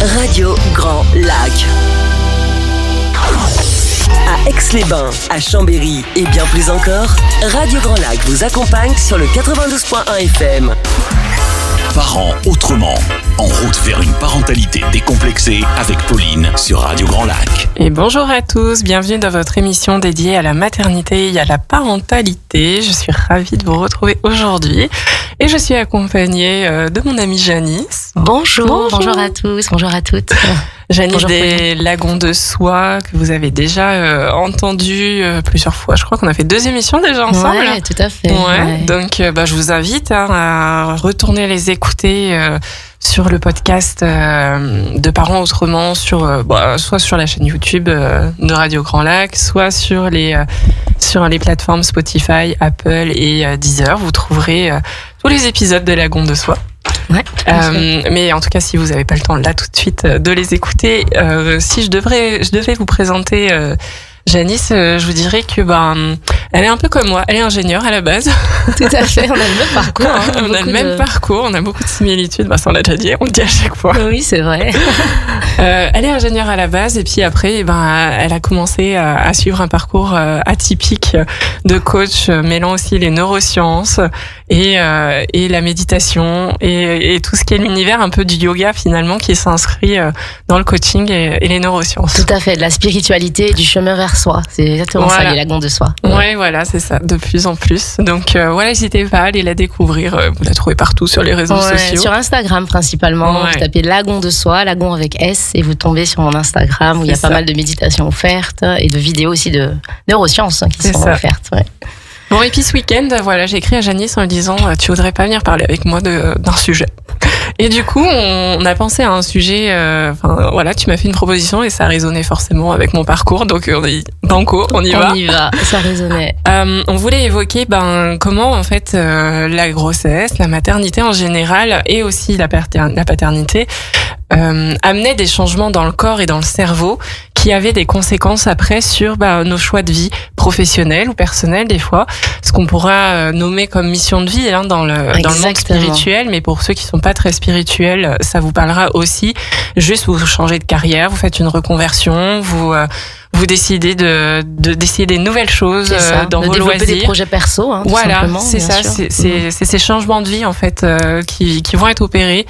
Radio Grand Lac. À Aix-les-Bains, à Chambéry et bien plus encore, Radio Grand Lac vous accompagne sur le 92.1 FM. Parents autrement, en route vers une parentalité décomplexée avec Pauline sur Radio Grand Lac. Et bonjour à tous, bienvenue dans votre émission dédiée à la maternité et à la parentalité. Je suis ravie de vous retrouver aujourd'hui et je suis accompagnée de mon amie Janice. Bonjour à tous, bonjour à toutes. Janice des Lagons de Soie, que vous avez déjà entendu plusieurs fois. Je crois qu'on a fait 2 émissions déjà ensemble. Ouais, tout à fait. Ouais. Donc, je vous invite à retourner les écouter sur le podcast de Parents Autrement, soit sur la chaîne YouTube de Radio Grand Lac, soit sur les plateformes Spotify, Apple et Deezer. Vous trouverez tous les épisodes de Lagons de Soie. Ouais, mais en tout cas, si vous n'avez pas le temps là tout de suite de les écouter, si je devais vous présenter Janice, je vous dirais que elle est un peu comme moi, elle est ingénieure à la base. Tout à fait, on a le même parcours. On a le même parcours, on a beaucoup de similitudes. Ça on l'a déjà dit, on le dit à chaque fois. Oui, c'est vrai. Elle est ingénieure à la base et puis après, elle a commencé à suivre un parcours atypique de coach, mêlant aussi les neurosciences et la méditation et tout ce qui est l'univers un peu du yoga finalement qui s'inscrit dans le coaching et les neurosciences. Tout à fait, de la spiritualité et du chemin vers soi. C'est exactement ça, les Lagons de Soie. Ouais, voilà, c'est ça, de plus en plus. Donc voilà, n'hésitez pas à aller la découvrir. Vous la trouvez partout sur les réseaux sociaux. Sur Instagram principalement. Vous tapez Lagons de Soie, Lagon avec S, et vous tombez sur mon Instagram où il y a pas mal de méditations offertes et de vidéos aussi de neurosciences qui sont offertes. Ouais. Bon, et puis ce week-end, voilà, j'ai écrit à Janice en lui disant tu voudrais pas venir parler avec moi d'un sujet. Et du coup, on a pensé à un sujet, tu m'as fait une proposition et ça résonnait forcément avec mon parcours, donc on dit banco, on y va. On y va, ça résonnait. On voulait évoquer comment en fait la grossesse, la maternité en général et aussi la paternité amenait des changements dans le corps et dans le cerveau qui avaient des conséquences après sur nos choix de vie professionnels ou personnels des fois, ce qu'on pourra nommer comme mission de vie dans le monde spirituel, mais pour ceux qui sont pas très spirituels, ça vous parlera aussi. Juste vous changez de carrière, vous faites une reconversion, vous décidez d'essayer des nouvelles choses dans vos loisirs, développer des projets perso. Voilà, c'est ça, c'est ces changements de vie en fait qui vont être opérés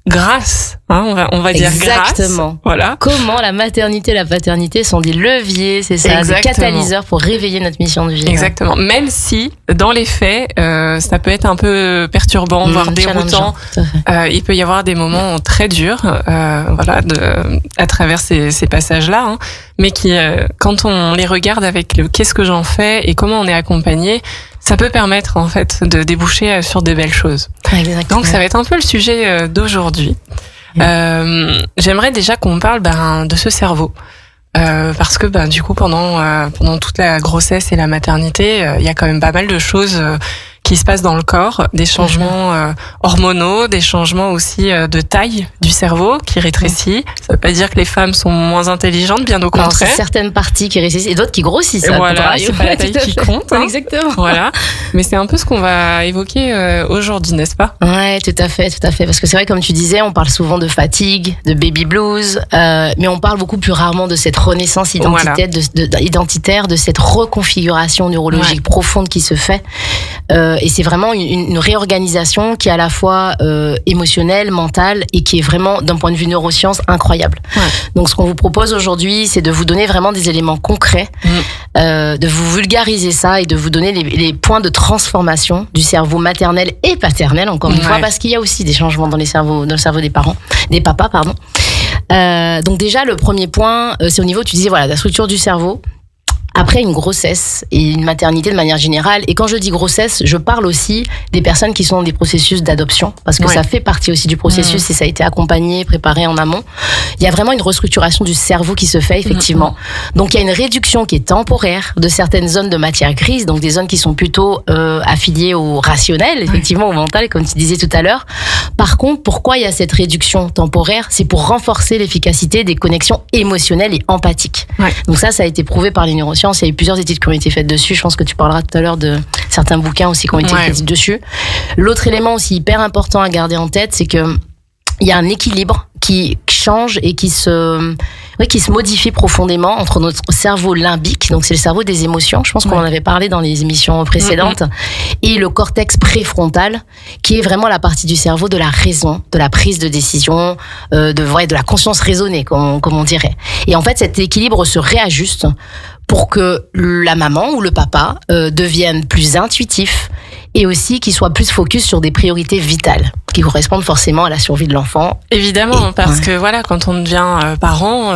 grâce, on va dire exactement. Grâce. Voilà. Comment la maternité et la paternité sont des leviers, c'est ça, des catalyseurs pour réveiller notre mission de vie. Exactement. Même si, dans les faits, ça peut être un peu perturbant, voire déroutant. Il peut y avoir des moments très durs, à travers ces passages-là, mais qui, quand on les regarde avec le qu'est-ce que j'en fais et comment on est accompagné, ça peut permettre en fait de déboucher sur des belles choses. Exactement. Donc ça va être un peu le sujet d'aujourd'hui. J'aimerais déjà qu'on parle de ce cerveau. Parce que du coup pendant toute la grossesse et la maternité, il y a quand même pas mal de choses qui se passent dans le corps, des changements hormonaux, des changements aussi de taille du cerveau qui rétrécit. Ça veut pas dire que les femmes sont moins intelligentes, bien au contraire. C'est certaines parties qui rétrécissent et d'autres qui grossissent. Voilà, c'est pas la taille qui compte. Exactement. Voilà. Mais c'est un peu ce qu'on va évoquer aujourd'hui, n'est-ce pas? Ouais, tout à fait. Parce que c'est vrai, comme tu disais, on parle souvent de fatigue, de baby blues, mais on parle beaucoup plus rarement de cette renaissance identitaire, de cette reconfiguration neurologique profonde qui se fait. Et c'est vraiment une réorganisation qui est à la fois émotionnelle, mentale et qui est vraiment, d'un point de vue neurosciences, incroyable. Ouais. Donc ce qu'on vous propose aujourd'hui, c'est de vous donner vraiment des éléments concrets, de vous vulgariser ça et de vous donner les points de transformation du cerveau maternel et paternel, encore une fois, parce qu'il y a aussi des changements dans le cerveau des papas, pardon. Donc déjà, le premier point, c'est au niveau, tu disais, de la structure du cerveau. Après une grossesse et une maternité de manière générale, et quand je dis grossesse, je parle aussi des personnes qui sont dans des processus d'adoption, parce que ça fait partie aussi du processus et ça a été accompagné, préparé en amont. Il y a vraiment une restructuration du cerveau qui se fait, effectivement. Donc il y a une réduction qui est temporaire de certaines zones de matière grise, donc des zones qui sont plutôt affiliées au rationnel, effectivement, au mental, comme tu disais tout à l'heure. Par contre, pourquoi il y a cette réduction temporaire? C'est pour renforcer l'efficacité des connexions émotionnelles et empathiques. Donc ça a été prouvé par les neurosciences. Il y a eu plusieurs études qui ont été faites dessus. Je pense que tu parleras tout à l'heure de certains bouquins aussi qui ont été écrits dessus. L'autre élément aussi hyper important à garder en tête, c'est que il y a un équilibre qui change et qui se modifie profondément entre notre cerveau limbique, donc c'est le cerveau des émotions, je pense qu'on en avait parlé dans les émissions précédentes, et le cortex préfrontal, qui est vraiment la partie du cerveau de la raison, de la prise de décision, de la conscience raisonnée, comme on dirait. Et en fait, cet équilibre se réajuste pour que la maman ou le papa devienne plus intuitif et aussi qu'il soit plus focus sur des priorités vitales qui correspondent forcément à la survie de l'enfant. Évidemment, parce que voilà, quand on devient parent,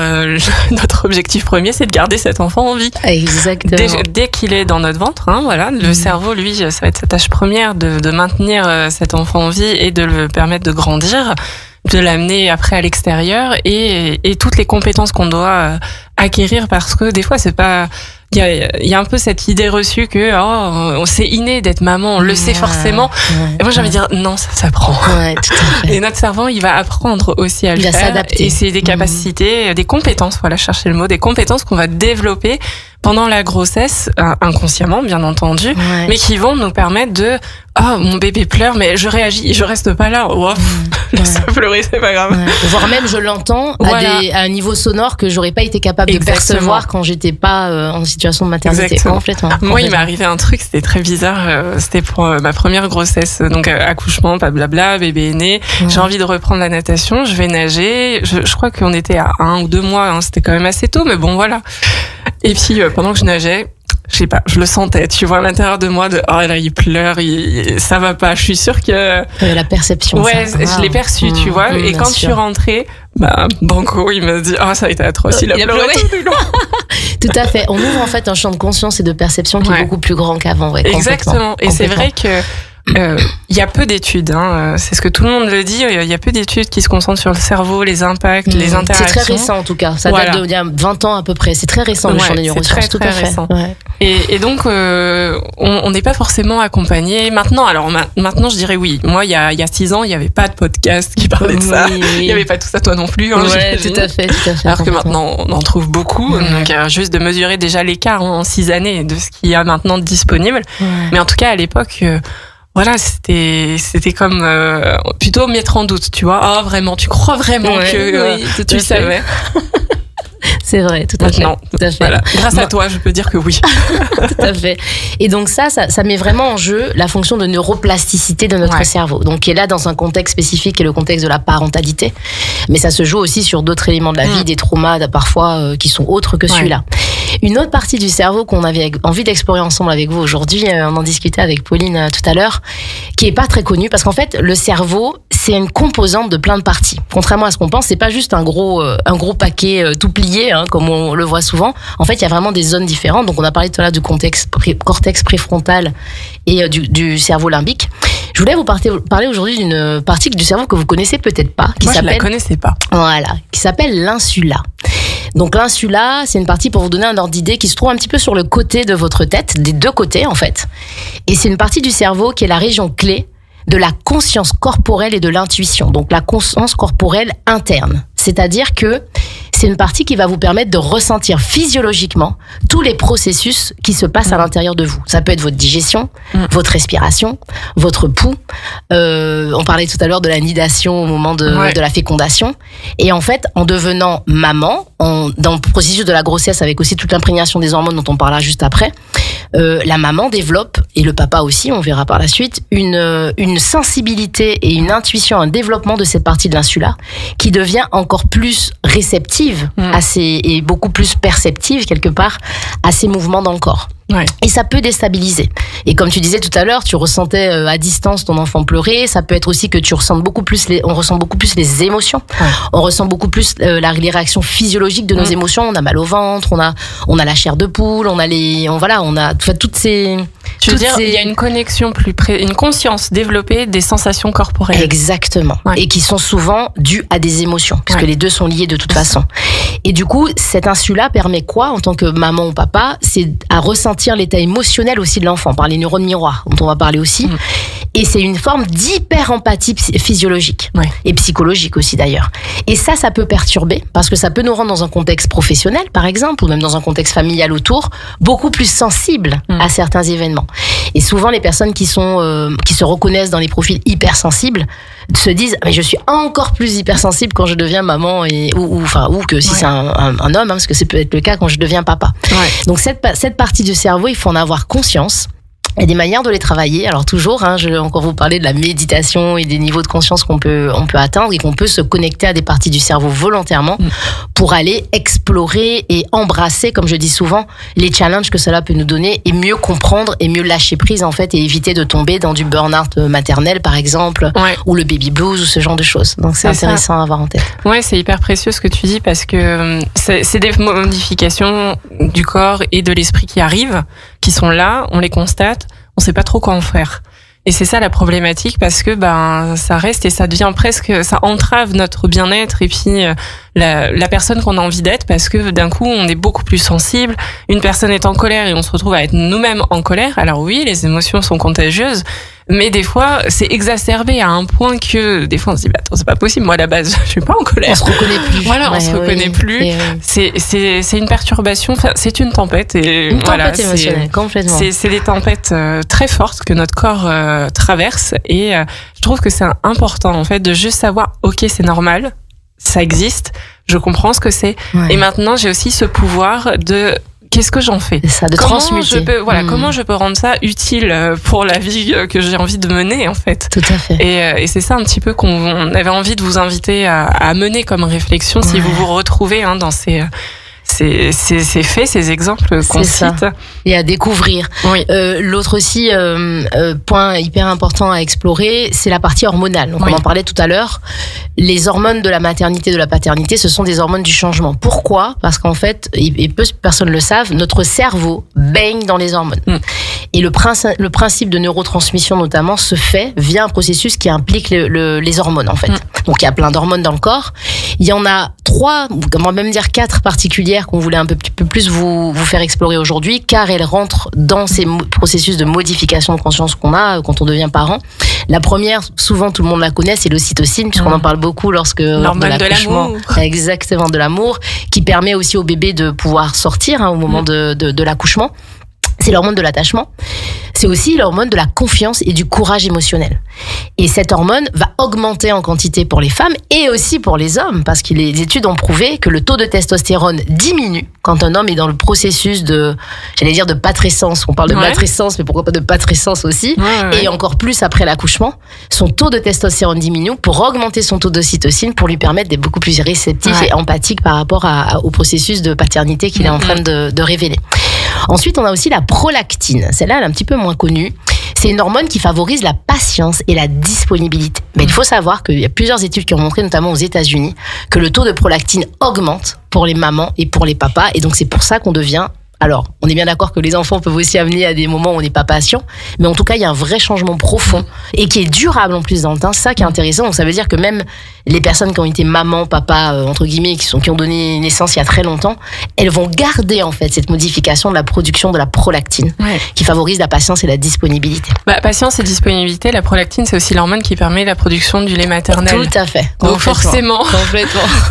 notre objectif premier, c'est de garder cet enfant en vie. Exactement. Dès qu'il est dans notre ventre, le cerveau, lui, ça va être sa tâche première de maintenir cet enfant en vie et de le permettre de grandir, de l'amener après à l'extérieur et toutes les compétences qu'on doit acquérir, parce que des fois c'est pas, il y a un peu cette idée reçue que c'est inné d'être maman, on le sait forcément. Et moi j'ai envie de dire non, ça s'apprend. Tout à fait. Et notre cerveau, il va apprendre aussi à le faire. Il va s'adapter. Et c'est des capacités, des compétences, voilà, chercher le mot, des compétences qu'on va développer pendant la grossesse, inconsciemment bien entendu, mais qui vont nous permettre de mon bébé pleure, mais je réagis, je reste pas là. Laisse pleurer, c'est pas grave. Voire même je l'entends à un niveau sonore que j'aurais pas été capable de percevoir quand j'étais pas en situation de maternité. Complètement. Moi, il m'est arrivé un truc, c'était très bizarre. C'était pour ma première grossesse, donc accouchement, pas blabla, bébé est né. J'ai envie de reprendre la natation, je vais nager. Je crois qu'on était à 1 ou 2 mois, c'était quand même assez tôt, mais bon voilà. Et puis pendant que je nageais, je sais pas, je le sentais, tu vois, à l'intérieur de moi, là il pleure, ça va pas. Je suis sûre que la perception. Je l'ai perçu, tu vois. Et quand je suis rentrée, Banco, il m'a dit ça a été atroce, il a pleuré tout le long. Tout à fait. On ouvre en fait un champ de conscience et de perception qui est beaucoup plus grand qu'avant. Exactement. Et c'est vrai que il y a peu d'études, c'est ce que tout le monde le dit, il y a peu d'études qui se concentrent sur le cerveau, les impacts, les interactions. C'est très récent en tout cas, ça date d'il y a 20 ans à peu près, c'est très récent le champ des neurosciences, tout à fait. Récent. Et donc on n'est pas forcément accompagné. Maintenant je dirais oui, moi il y a 6 ans, il n'y avait pas de podcast qui parlait de ça, il n'y avait pas tout ça, toi non plus. Tout à fait. Alors que maintenant on en trouve beaucoup, donc juste de mesurer déjà l'écart en 6 années de ce qu'il y a maintenant disponible. Mais en tout cas à l'époque, voilà, c'était comme plutôt mettre en doute, tu vois. Vraiment, tu crois vraiment que tu le savais. C'est vrai, tout à fait. Voilà. Grâce à toi, je peux dire que oui. Tout à fait. Et donc ça met vraiment en jeu la fonction de neuroplasticité de notre cerveau. Donc qui est là dans un contexte spécifique, qui est le contexte de la parentalité. Mais ça se joue aussi sur d'autres éléments de la vie, des traumas parfois qui sont autres que celui-là. Une autre partie du cerveau qu'on avait envie d'explorer ensemble avec vous aujourd'hui, on en discutait avec Pauline tout à l'heure, qui est pas très connue, parce qu'en fait, le cerveau, c'est une composante de plein de parties. Contrairement à ce qu'on pense, c'est pas juste un gros paquet tout plié, comme on le voit souvent. En fait, il y a vraiment des zones différentes. Donc, on a parlé tout à l'heure du cortex préfrontal et du cerveau limbique. Je voulais vous parler aujourd'hui d'une partie du cerveau que vous connaissez peut-être pas. Moi, je la connaissais pas. Voilà, qui s'appelle l'insula. Donc l'insula, c'est une partie, pour vous donner un ordre d'idée, qui se trouve un petit peu sur le côté de votre tête, des deux côtés en fait. Et c'est une partie du cerveau qui est la région clé de la conscience corporelle et de l'intuition. Donc la conscience corporelle interne. C'est-à-dire que c'est une partie qui va vous permettre de ressentir physiologiquement tous les processus qui se passent à l'intérieur de vous. Ça peut être votre digestion, votre respiration, votre pouls. On parlait tout à l'heure de la nidation au moment de la fécondation. Et en fait, en devenant maman, dans le processus de la grossesse, avec aussi toute l'imprégnation des hormones dont on parlera juste après, la maman développe, et le papa aussi, on verra par la suite, une sensibilité et une intuition, un développement de cette partie de l'insula qui devient encore plus réceptive et beaucoup plus perceptive quelque part à ces mouvements dans le corps. Et ça peut déstabiliser. Et comme tu disais tout à l'heure, tu ressentais à distance ton enfant pleurer. Ça peut être aussi que on ressent beaucoup plus les émotions. On ressent beaucoup plus les réactions physiologiques de nos émotions. On a mal au ventre, on a la chair de poule, on a toutes ces. Tu veux dire, il y a une connexion une conscience développée des sensations corporelles. Exactement. Et qui sont souvent dues à des émotions, puisque les deux sont liés de toute façon. Et du coup, cette insula permet quoi, en tant que maman ou papa? C'est à ressentir l'état émotionnel aussi de l'enfant, par les neurones miroirs, dont on va parler aussi. Et c'est une forme d'hyper-empathie physiologique. Et psychologique aussi d'ailleurs. Et ça peut perturber, parce que ça peut nous rendre dans un contexte professionnel, par exemple, ou même dans un contexte familial autour, beaucoup plus sensible à certains événements. sereinement. Et souvent, les personnes qui se reconnaissent dans les profils hypersensibles se disent mais je suis encore plus hypersensible quand je deviens maman ou que si c'est un homme, hein, parce que ça peut être le cas quand je deviens papa. Donc cette partie du cerveau, il faut en avoir conscience. Il y a des manières de les travailler. Alors toujours, je vais encore vous parler de la méditation et des niveaux de conscience qu'on peut atteindre et qu'on peut se connecter à des parties du cerveau volontairement pour aller explorer et embrasser, comme je dis souvent, les challenges que cela peut nous donner et mieux comprendre et mieux lâcher prise en fait et éviter de tomber dans du burn-out maternel par exemple ou le baby blues ou ce genre de choses. Donc c'est intéressant à avoir en tête. Ouais, c'est hyper précieux ce que tu dis parce que c'est des modifications du corps et de l'esprit qui arrivent, qui sont là, on les constate. On sait pas trop quoi en faire. Et c'est ça la problématique parce que ça reste et ça devient presque, ça entrave notre bien-être et puis la personne qu'on a envie d'être parce que d'un coup on est beaucoup plus sensible. Une personne est en colère et on se retrouve à être nous-mêmes en colère. Alors oui, les émotions sont contagieuses, mais des fois c'est exacerbé à un point que des fois on se dit attends, c'est pas possible, moi à la base je suis pas en colère. On se reconnaît plus. Voilà, on se reconnaît plus. C'est une perturbation, enfin, c'est une tempête et une tempête émotionnelle, complètement. C'est des tempêtes très fortes que notre corps traverse et je trouve que c'est important en fait de juste savoir OK, c'est normal, ça existe, je comprends ce que c'est et maintenant j'ai aussi ce pouvoir de qu'est-ce que j'en fais ? C'est ça, de transmuter. Comment je peux rendre ça utile pour la vie que j'ai envie de mener, en fait. Tout à fait. Et c'est ça un petit peu qu'on avait envie de vous inviter à mener comme réflexion si vous vous retrouvez dans ces faits, ces exemples qu'on cite. Et à découvrir. L'autre aussi, point hyper important à explorer, c'est la partie hormonale. Donc on en parlait tout à l'heure. Les hormones de la maternité, de la paternité, ce sont des hormones du changement. Pourquoi ? Parce qu'en fait, et peu de personnes le savent, notre cerveau baigne dans les hormones. Et le principe de neurotransmission notamment se fait via un processus qui implique les hormones en fait. Donc il y a plein d'hormones dans le corps. Il y en a 3, on va même dire 4 particulières qu'on voulait un peu plus vous faire explorer aujourd'hui, car elles rentrent dans ces processus de modification de conscience qu'on a quand on devient parent. La première, souvent tout le monde la connaît, c'est l'ocytocine, puisqu'on en parle beaucoup lors de l'accouchement. Exactement, de l'amour, qui permet aussi au bébé de pouvoir sortir au moment de l'accouchement. C'est l'hormone de l'attachement. C'est aussi l'hormone de la confiance et du courage émotionnel. Et cette hormone va augmenter en quantité pour les femmes et aussi pour les hommes, parce que les études ont prouvé que le taux de testostérone diminue quand un homme est dans le processus de patrescence. On parle de matrescence, mais pourquoi pas de patrescence aussi. Et encore plus après l'accouchement, son taux de testostérone diminue pour augmenter son taux d'ocytocine pour lui permettre d'être beaucoup plus réceptif et empathique par rapport au processus de paternité qu'il est en train de révéler. Ensuite, on a aussi la prolactine. Celle-là, elle est un petit peu moins connue. C'est une hormone qui favorise la patience et la disponibilité. Mais il faut savoir qu'il y a plusieurs études qui ont montré, notamment aux États-Unis, que le taux de prolactine augmente pour les mamans et pour les papas. Et donc, c'est pour ça qu'on devient... Alors, on est bien d'accord que les enfants peuvent aussi amener à des moments où on n'est pas patient, mais en tout cas, il y a un vrai changement profond et qui est durable en plus dans le temps. C'est ça qui est intéressant. Donc, ça veut dire que même les personnes qui ont été maman, papa, entre guillemets, qui ont donné naissance il y a très longtemps, elles vont garder en fait cette modification de la production de la prolactine, qui favorise la patience et la disponibilité. Patience et disponibilité, la prolactine, c'est aussi l'hormone qui permet la production du lait maternel. Tout à fait. Donc forcément,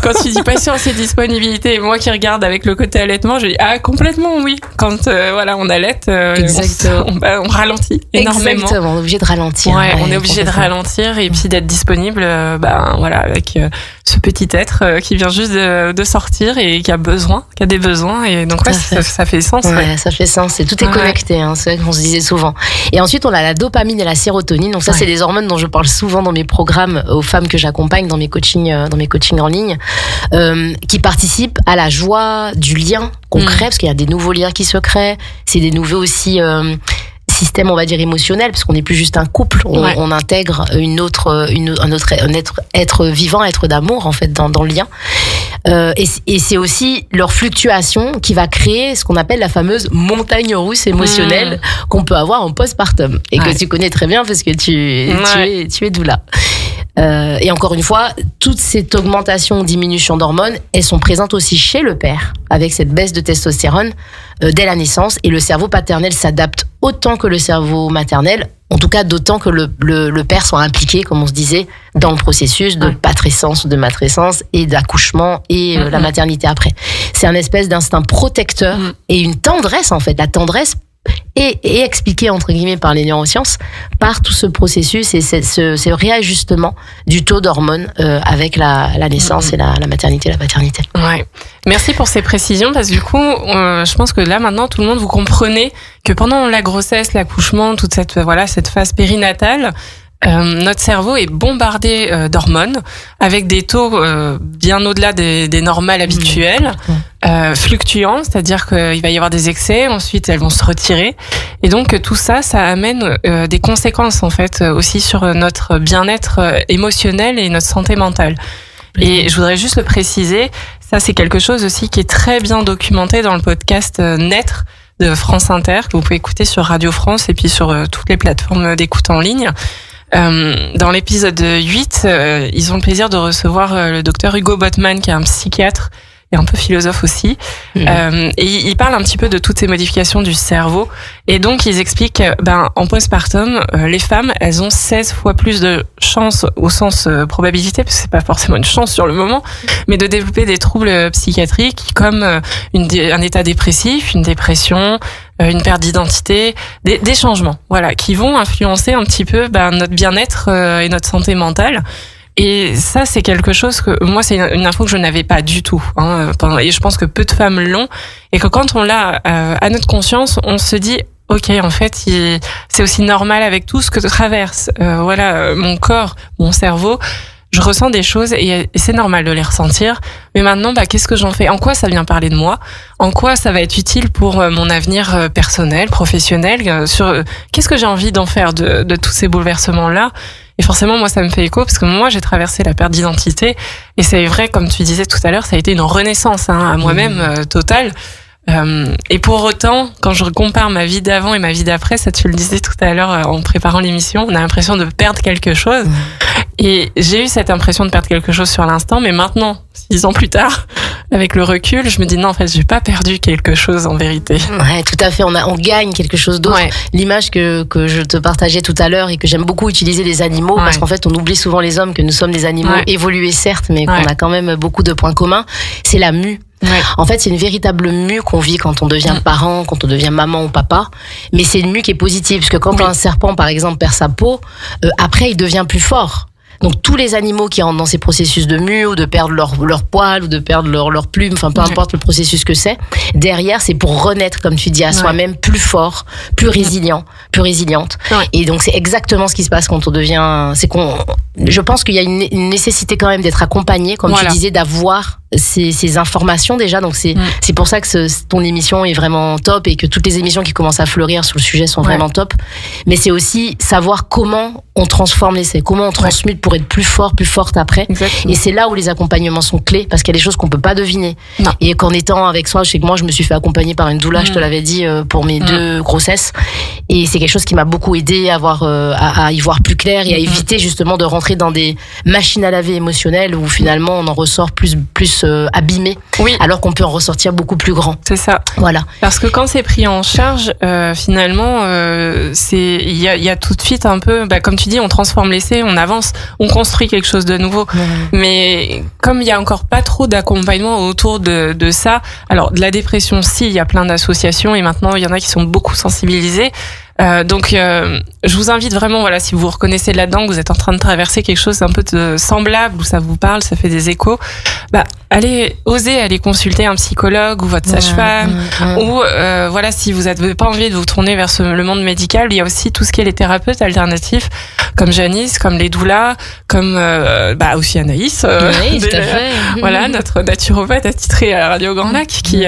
quand tu dis patience et disponibilité, moi qui regarde avec le côté allaitement, je dis complètement. Oui, quand on allait, on ralentit énormément. Exactement, on est obligé de ralentir. On est obligé de ralentir et puis d'être disponible, avec ce petit être qui vient juste de sortir et qui a des besoins et donc ça fait sens. Ça fait sens. Et tout est connecté, c'est vrai qu'on se disait souvent. Et ensuite on a la dopamine et la sérotonine. Donc ça c'est des hormones dont je parle souvent dans mes programmes aux femmes que j'accompagne dans mes coachings en ligne, qui participent à la joie du lien qu'on crée, parce qu'il y a des nouveaux liens qui se créent, c'est des nouveaux aussi systèmes, on va dire, émotionnels, parce qu'on n'est plus juste un couple, on intègre un être vivant, être d'amour en fait dans le lien. Et c'est aussi leur fluctuation qui va créer ce qu'on appelle la fameuse montagne russe émotionnelle qu'on peut avoir en postpartum et que tu connais très bien parce que tu es doula. Et encore une fois, toute cette augmentation, diminution d'hormones, elles sont présentes aussi chez le père, avec cette baisse de testostérone dès la naissance. Et le cerveau paternel s'adapte autant que le cerveau maternel, en tout cas d'autant que le père soit impliqué, comme on se disait, dans le processus de patrescence ou de matrescence et d'accouchement et la maternité après. C'est un espèce d'instinct protecteur et une tendresse en fait. La tendresse et expliqué entre guillemets par les neurosciences, par tout ce processus et ce réajustement du taux d'hormones avec la naissance et la maternité, la paternité. Ouais. Merci pour ces précisions parce que du coup, je pense que là maintenant tout le monde vous comprenez que pendant la grossesse, l'accouchement, toute cette phase périnatale, notre cerveau est bombardé d'hormones avec des taux bien au-delà des normales habituelles, fluctuants, c'est-à-dire qu'il va y avoir des excès, ensuite elles vont se retirer, et donc tout ça amène des conséquences en fait aussi sur notre bien-être émotionnel et notre santé mentale. Et je voudrais juste le préciser, ça c'est quelque chose aussi qui est très bien documenté dans le podcast Naître de France Inter, que vous pouvez écouter sur Radio France et puis sur toutes les plateformes d'écoute en ligne. Dans l'épisode 8, ils ont le plaisir de recevoir le docteur Hugo Botman, qui est un psychiatre et un peu philosophe aussi. Et il parle un petit peu de toutes ces modifications du cerveau. Et donc, ils expliquent en postpartum, les femmes, elles ont 16 fois plus de chances, au sens probabilité, parce que c'est pas forcément une chance sur le moment, mais de développer des troubles psychiatriques comme un état dépressif, une dépression, une perte d'identité, des changements, qui vont influencer un petit peu notre bien-être et notre santé mentale. Et ça, c'est quelque chose que moi, c'est une info que je n'avais pas du tout. Et je pense que peu de femmes l'ont. Et que quand on l'a à notre conscience, on se dit, ok, en fait, c'est aussi normal avec tout ce que traverse. Mon corps, mon cerveau. Je ressens des choses et c'est normal de les ressentir. Mais maintenant, qu'est-ce que j'en fais? En quoi ça vient parler de moi? En quoi ça va être utile pour mon avenir personnel, professionnel? Qu'est-ce que j'ai envie d'en faire de tous ces bouleversements-là? Et forcément, moi, ça me fait écho parce que moi, j'ai traversé la perte d'identité. Et c'est vrai, comme tu disais tout à l'heure, ça a été une renaissance à moi-même totale. Et pour autant, quand je compare ma vie d'avant et ma vie d'après, ça tu le disais tout à l'heure en préparant l'émission, on a l'impression de perdre quelque chose. Et j'ai eu cette impression de perdre quelque chose sur l'instant, mais maintenant, 6 ans plus tard, avec le recul, je me dis non, en fait, j'ai pas perdu quelque chose en vérité. Ouais, tout à fait. On gagne quelque chose d'autre. Ouais. L'image que je te partageais tout à l'heure et que j'aime beaucoup utiliser les animaux, parce qu'en fait, on oublie souvent les hommes que nous sommes des animaux évolués certes, mais qu'on a quand même beaucoup de points communs. C'est la mue. Ouais. En fait, c'est une véritable mue qu'on vit quand on devient parent, quand on devient maman ou papa. Mais c'est une mue qui est positive, parce que quand un serpent, par exemple, perd sa peau, après, il devient plus fort. Donc tous les animaux qui rentrent dans ces processus de mue ou de perdre leur poil ou de perdre leur plume, enfin peu importe le processus que c'est, derrière c'est pour renaître, comme tu dis, à soi-même plus fort, plus résilient, plus résiliente. Ouais. Et donc c'est exactement ce qui se passe quand on devient... Je pense qu'il y a une nécessité quand même d'être accompagné, comme tu disais, d'avoir ces informations déjà. Donc c'est pour ça que ton émission est vraiment top et que toutes les émissions qui commencent à fleurir sur le sujet sont vraiment top. Mais c'est aussi savoir comment on transforme l'essai, comment on transmute pour être plus fort, plus forte après. Exactement. Et c'est là où les accompagnements sont clés, parce qu'il y a des choses qu'on peut pas deviner. Non. Et qu'en étant avec soi, je sais que moi je me suis fait accompagner par une doula, je te l'avais dit, pour mes 2 grossesses. Et c'est quelque chose qui m'a beaucoup aidé à y voir plus clair et à éviter justement de rentrer dans des machines à laver émotionnelles où finalement on en ressort plus abîmé, alors qu'on peut en ressortir beaucoup plus grand. C'est ça. Voilà. Parce que quand c'est pris en charge, finalement, il y a tout de suite un peu, comme tu dis, on transforme l'essai, on avance, on construit quelque chose de nouveau. Mais comme il y a encore pas trop d'accompagnement autour de ça, alors de la dépression, si, il y a plein d'associations et maintenant il y en a qui sont beaucoup sensibilisés. Donc je vous invite vraiment, si vous vous reconnaissez là-dedans, que vous êtes en train de traverser quelque chose un peu de semblable, où ça vous parle, ça fait des échos, osez aller consulter un psychologue ou votre sage-femme, ou si vous n'avez pas envie de vous tourner vers le monde médical, il y a aussi tout ce qui est les thérapeutes alternatifs, comme Janice, comme les doulas, comme aussi Anaïs, tout à fait. Notre naturopathe attitrée à la Radio Grand Lac, qui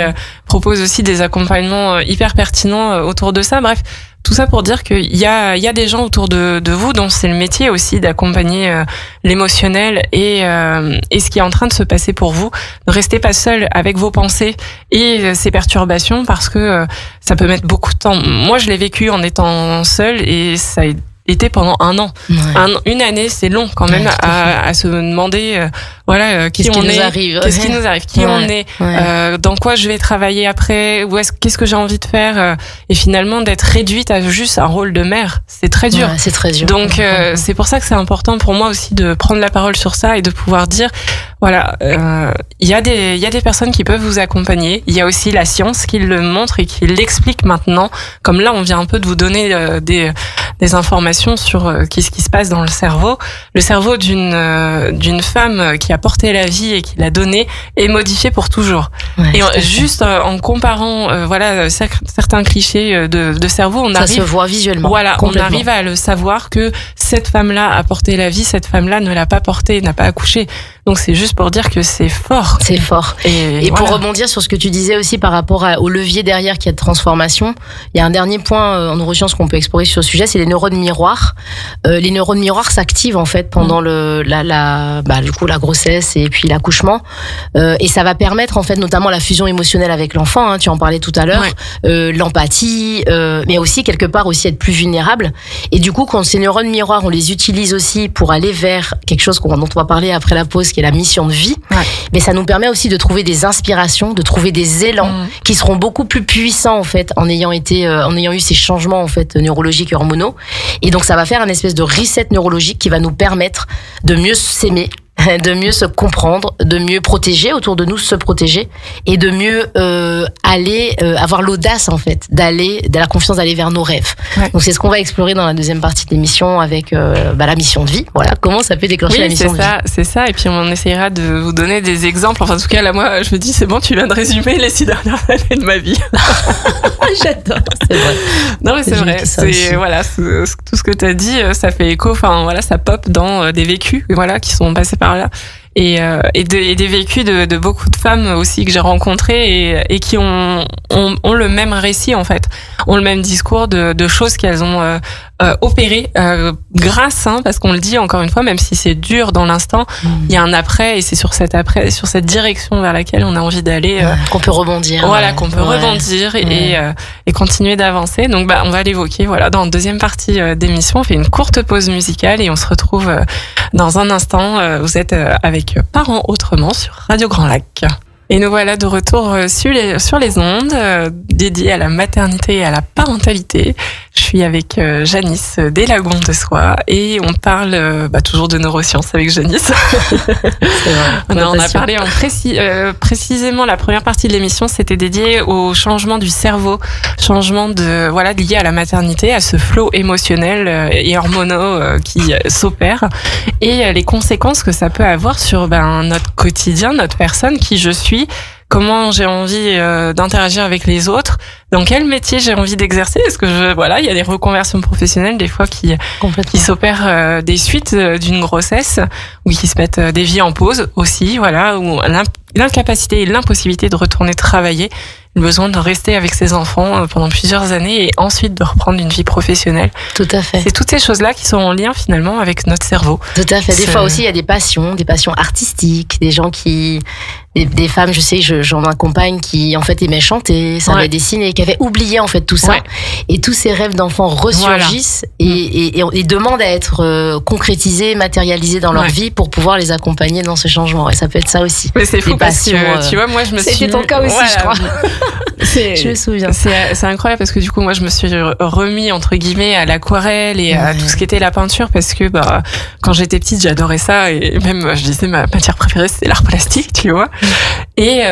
propose aussi des accompagnements hyper pertinents autour de ça. Bref, tout ça pour dire qu'il y a des gens autour de vous dont c'est le métier aussi d'accompagner l'émotionnel et ce qui est en train de se passer pour vous. Ne restez pas seul avec vos pensées et ces perturbations, parce que ça peut mettre beaucoup de temps. Moi, je l'ai vécu en étant seule et ça a été pendant 1 an. Une année, c'est long quand même à se demander voilà, qui on est, qu'est-ce qui nous arrive, qui on est, dans quoi je vais travailler après, qu'est-ce que j'ai envie de faire, et finalement d'être réduite à juste un rôle de mère, c'est très dur. C'est très dur. Donc c'est pour ça que c'est important pour moi aussi de prendre la parole sur ça et de pouvoir dire, voilà, il y a des personnes qui peuvent vous accompagner. Il y a aussi la science qui le montre et qui l'explique maintenant. Comme là, on vient un peu de vous donner des informations sur ce qui se passe dans le cerveau. Le cerveau d'une femme qui a porté la vie et qui l'a donnée est modifié pour toujours. Et juste en comparant, certains clichés de cerveau, on arrive. Ça se voit visuellement. Voilà, on arrive à le savoir que cette femme-là a porté la vie, cette femme-là ne l'a pas portée, n'a pas accouché. Donc c'est juste pour dire que c'est fort. C'est fort. Et pour rebondir sur ce que tu disais aussi par rapport au levier derrière qui a de transformation, il y a un dernier point en neurosciences qu'on peut explorer sur ce sujet, c'est les neurones miroirs. Les neurones miroirs s'activent en fait pendant la grossesse et puis l'accouchement, et ça va permettre en fait notamment la fusion émotionnelle avec l'enfant. Hein, tu en parlais tout à l'heure, l'empathie, mais aussi quelque part aussi être plus vulnérable. Et du coup, quand ces neurones miroirs, on les utilise aussi pour aller vers quelque chose dont on va parler après la pause, qui est la mission de vie, mais ça nous permet aussi de trouver des inspirations, de trouver des élans qui seront beaucoup plus puissants en fait en ayant eu ces changements en fait neurologiques et hormonaux. Et donc ça va faire un espèce de reset neurologique qui va nous permettre de mieux s'aimer, de mieux se comprendre, de mieux protéger autour de nous, se protéger, et de mieux avoir l'audace en fait, de la confiance d'aller vers nos rêves. Donc c'est ce qu'on va explorer dans la deuxième partie de l'émission avec la mission de vie. Voilà, comment ça peut déclencher la mission de vie. C'est ça. Et puis on essaiera de vous donner des exemples. Enfin, en tout cas, là, moi, je me dis, c'est bon, tu viens de résumer les 6 dernières années de ma vie. J'adore, c'est vrai. Non, mais c'est vrai. Tout ce que tu as dit, ça fait écho. Enfin, voilà, ça pop dans des vécus, qui sont passés par là. Et des vécus de beaucoup de femmes aussi que j'ai rencontrées et qui ont le même récit en fait, ont le même discours de choses qu'elles ont opérées grâce, parce qu'on le dit encore une fois, même si c'est dur dans l'instant, il y a un après, et c'est sur cette direction vers laquelle on a envie d'aller, qu'on peut rebondir. Voilà, qu'on peut rebondir et continuer d'avancer. Donc on va l'évoquer dans la deuxième partie d'émission. On fait une courte pause musicale et on se retrouve dans un instant. Vous êtes avec Parents autrement sur Radio Grand Lac. Et nous voilà de retour sur les ondes dédiées à la maternité et à la parentalité. Je suis avec Janice des Lagons de Soie et on parle toujours de neurosciences avec Janice. C'est vrai, on a parlé précisément la première partie de l'émission, c'était dédié au changement du cerveau, changement lié à la maternité, à ce flot émotionnel et hormonaux qui s'opère et les conséquences que ça peut avoir sur notre quotidien, notre personne, qui je suis. Comment j'ai envie d'interagir avec les autres, dans quel métier j'ai envie d'exercer, est-ce que il y a des reconversions professionnelles des fois qui s'opèrent des suites d'une grossesse ou qui se mettent des vies en pause aussi, ou l'incapacité et l'impossibilité de retourner travailler, le besoin de rester avec ses enfants pendant plusieurs années et ensuite de reprendre une vie professionnelle. Tout à fait. C'est toutes ces choses-là qui sont en lien finalement avec notre cerveau. Tout à fait. Des fois aussi, il y a des passions artistiques, des gens des femmes, je sais, j'en accompagne qui en fait aimaient chanter, savaient dessiner, qui avaient oublié en fait tout ça, et tous ces rêves d'enfants ressurgissent et demandent à être concrétisés, matérialisés dans leur vie pour pouvoir les accompagner dans ce changement. Et ça peut être ça aussi. Mais c'est fou parce que tu vois, moi je me suis. C'était ton cas aussi, je crois. Je me souviens. C'est incroyable parce que du coup, moi je me suis remis entre guillemets à l'aquarelle et à tout ce qui était la peinture parce que quand j'étais petite, j'adorais ça et même je disais ma matière préférée c'était l'art plastique, tu vois. Et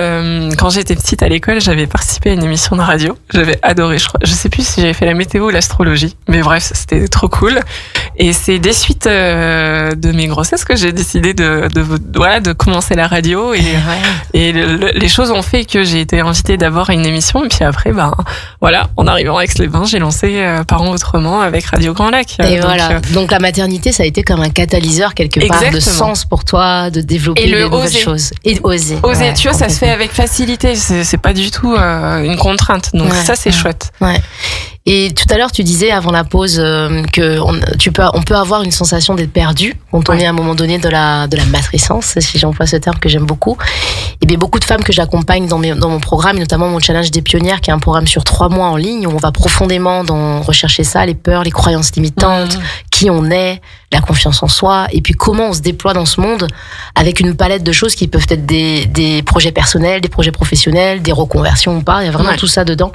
quand j'étais petite à l'école, j'avais participé à une émission de radio. J'avais adoré. Je sais plus si j'avais fait la météo ou l'astrologie, mais bref, c'était trop cool. Et c'est des suites de mes grossesses que j'ai décidé de commencer la radio et les choses ont fait que j'ai été invitée d'abord à une émission et puis après en arrivant à Aix-les-Bains, j'ai lancé Parents autrement avec Radio Grand Lac. Et donc la maternité, ça a été comme un catalyseur quelque part de sens pour toi, de développer de nouvelles choses et oser. Tu vois, ça se fait avec facilité, c'est pas du tout une contrainte. Donc ça c'est chouette. Ouais. Et tout à l'heure, tu disais avant la pause on peut avoir une sensation d'être perdu quand on est à un moment donné de la matrescence, si j'emploie ce terme que j'aime beaucoup. Et bien, beaucoup de femmes que j'accompagne dans mon programme, et notamment mon challenge des pionnières, qui est un programme sur 3 mois en ligne, où on va profondément rechercher ça, les peurs, les croyances limitantes, qui on est, la confiance en soi, et puis comment on se déploie dans ce monde avec une palette de choses qui peuvent être des projets personnels, des projets professionnels, des reconversions ou pas. Il y a vraiment tout ça dedans.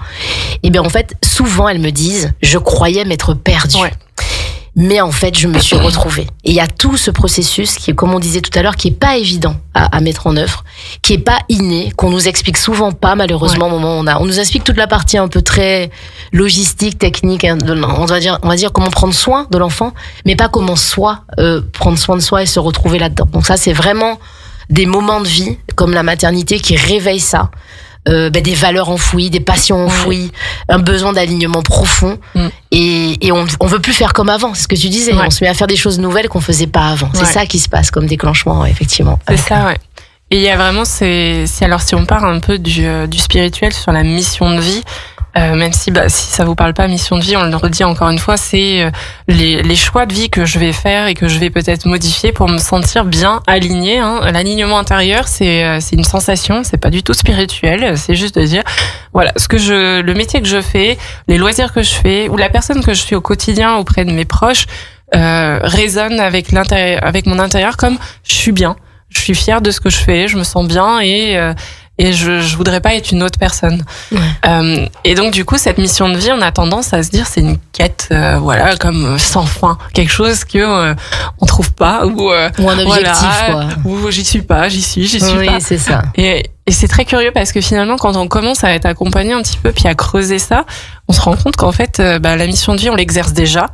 Et bien, en fait, souvent, elles me disent, je croyais m'être perdue. Ouais. Mais en fait, je me suis retrouvée. Et il y a tout ce processus qui est, comme on disait tout à l'heure, qui est pas évident à mettre en œuvre, qui est pas inné, qu'on nous explique souvent pas, malheureusement, au moment où on nous explique toute la partie un peu très logistique, technique, on va dire comment prendre soin de l'enfant, mais pas comment prendre soin de soi et se retrouver là-dedans. Donc ça, c'est vraiment des moments de vie, comme la maternité, qui réveillent ça. Des valeurs enfouies, des passions enfouies, un besoin d'alignement profond, et on veut plus faire comme avant, c'est ce que tu disais, on se met à faire des choses nouvelles qu'on faisait pas avant. C'est ça qui se passe comme déclenchement, effectivement. C'est ça, ouais. Et il y a vraiment alors si on part un peu du spirituel sur la mission de vie, même si ça vous parle pas mission de vie, on le redit encore une fois, c'est les choix de vie que je vais faire et que je vais peut-être modifier pour me sentir bien aligné. L'alignement intérieur, c'est une sensation, c'est pas du tout spirituel, c'est juste de dire voilà, le métier que je fais, les loisirs que je fais ou la personne que je suis au quotidien auprès de mes proches résonne avec mon intérieur, comme je suis bien, je suis fière de ce que je fais, je me sens bien et je voudrais pas être une autre personne. Et donc du coup, cette mission de vie, on a tendance à se dire c'est une quête, comme sans fin, quelque chose que on trouve pas ou un objectif, quoi. Ou j'y suis pas. Oui, c'est ça. Et c'est très curieux parce que finalement, quand on commence à être accompagné un petit peu puis à creuser ça, on se rend compte qu'en fait, la mission de vie, on l'exerce déjà.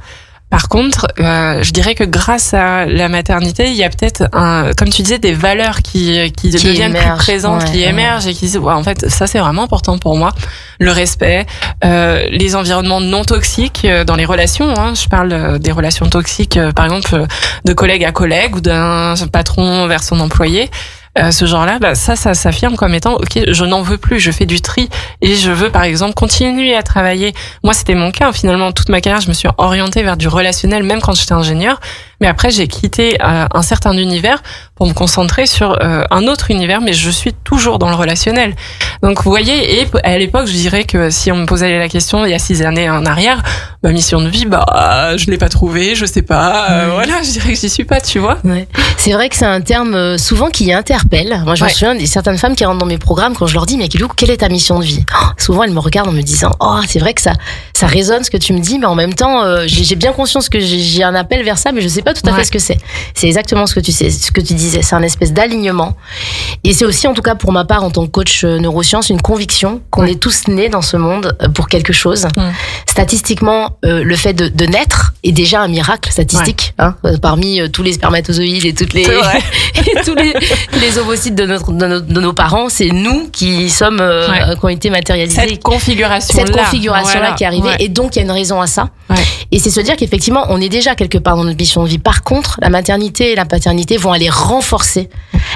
Par contre, je dirais que grâce à la maternité, il y a peut-être, comme tu disais, des valeurs qui deviennent plus présentes, qui émergent et qui disent, en fait, ça c'est vraiment important pour moi. Le respect, les environnements non toxiques dans les relations. Je parle des relations toxiques, par exemple, de collègue à collègue ou d'un patron vers son employé. Ce genre-là, ça s'affirme comme étant ok, je n'en veux plus, je fais du tri et je veux par exemple continuer à travailler. Moi, c'était mon cas finalement. Toute ma carrière, je me suis orientée vers du relationnel, même quand j'étais ingénieure. Mais après, j'ai quitté un certain univers pour me concentrer sur un autre univers, mais je suis toujours dans le relationnel. Donc, vous voyez, et à l'époque, je dirais que si on me posait la question il y a 6 années en arrière, ma mission de vie, je l'ai pas trouvée, je sais pas. Voilà, je dirais que j'y suis pas, tu vois. Ouais. C'est vrai que c'est un terme souvent qui interpelle. Moi, je me souviens de certaines femmes qui rentrent dans mes programmes quand je leur dis, mais Kilou, quelle est ta mission de vie? Souvent, elles me regardent en me disant, c'est vrai que ça résonne ce que tu me dis, mais en même temps, j'ai bien conscience que j'ai un appel vers ça, mais je sais pas tout à fait ce que c'est. C'est exactement ce que tu disais. C'est un espèce d'alignement. Et c'est aussi, en tout cas pour ma part, en tant que coach neurosciences, une conviction qu'on est tous nés dans ce monde pour quelque chose. Statistiquement, le fait de naître est déjà un miracle statistique. Parmi tous les spermatozoïdes et tous les ovocytes de nos parents, c'est nous qui sommes qui ont été matérialisés. Cette configuration-là qui est arrivée. Et donc, il y a une raison à ça. Et c'est se dire qu'effectivement, on est déjà quelque part dans notre mission de vie. Par contre, la maternité et la paternité vont aller renforcer